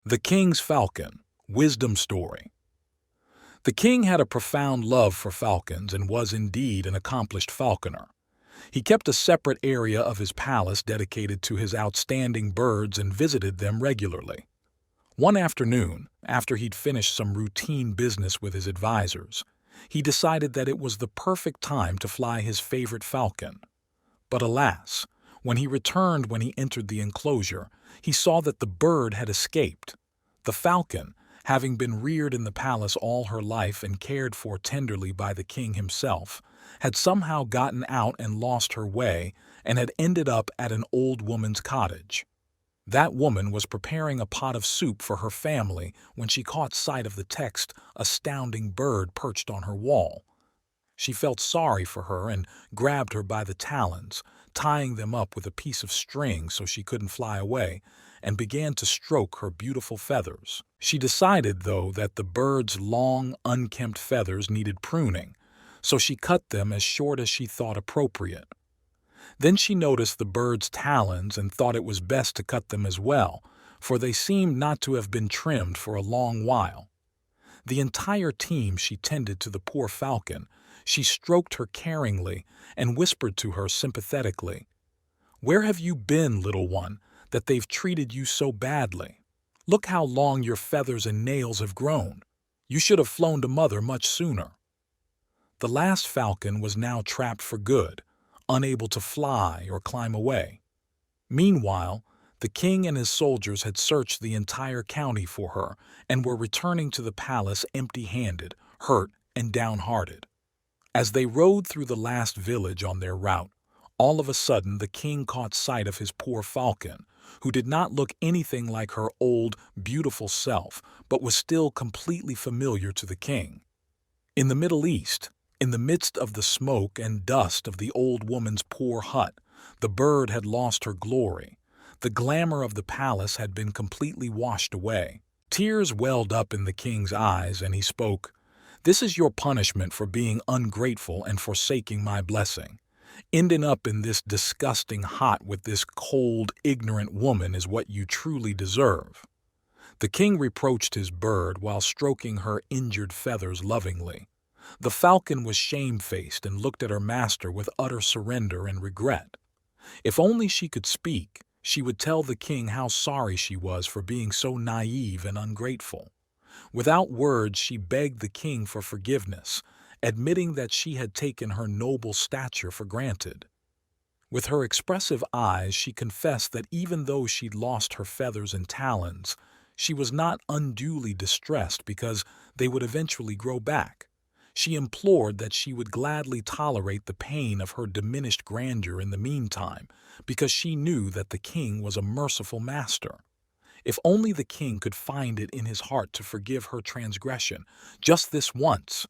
The King's Falcon, Wisdom Story. The king had a profound love for falcons and was indeed an accomplished falconer. He kept a separate area of his palace dedicated to his outstanding birds and visited them regularly. One afternoon, after he'd finished some routine business with his advisors, he decided that it was the perfect time to fly his favorite falcon. But alas, when he entered the enclosure, he saw that the bird had escaped. The falcon, having been reared in the palace all her life and cared for tenderly by the king himself, had somehow gotten out and lost her way and had ended up at an old woman's cottage. That woman was preparing a pot of soup for her family when she caught sight of the text, "Astounding bird," perched on her wall. She felt sorry for her and grabbed her by the talons, tying them up with a piece of string so she couldn't fly away, and began to stroke her beautiful feathers. She decided, though, that the bird's long, unkempt feathers needed pruning, so she cut them as short as she thought appropriate. Then she noticed the bird's talons and thought it was best to cut them as well, for they seemed not to have been trimmed for a long while. The entire team she tended to the poor falcon. She stroked her caringly and whispered to her sympathetically, "Where have you been, little one, that they've treated you so badly? Look how long your feathers and nails have grown. You should have flown to mother much sooner." The last falcon was now trapped for good, unable to fly or climb away. Meanwhile, the king and his soldiers had searched the entire county for her and were returning to the palace empty-handed, hurt, and downhearted. As they rode through the last village on their route, all of a sudden the king caught sight of his poor falcon, who did not look anything like her old, beautiful self, but was still completely familiar to the king. In the Middle East, in the midst of the smoke and dust of the old woman's poor hut, the bird had lost her glory. The glamour of the palace had been completely washed away. Tears welled up in the king's eyes, and he spoke, "This is your punishment for being ungrateful and forsaking my blessing. Ending up in this disgusting hot with this cold, ignorant woman is what you truly deserve." The king reproached his bird while stroking her injured feathers lovingly. The falcon was shamefaced and looked at her master with utter surrender and regret. If only she could speak, she would tell the king how sorry she was for being so naive and ungrateful. Without words, she begged the king for forgiveness, admitting that she had taken her noble stature for granted. With her expressive eyes, she confessed that even though she'd lost her feathers and talons, she was not unduly distressed because they would eventually grow back. She implored that she would gladly tolerate the pain of her diminished grandeur in the meantime, because she knew that the king was a merciful master. If only the king could find it in his heart to forgive her transgression, just this once,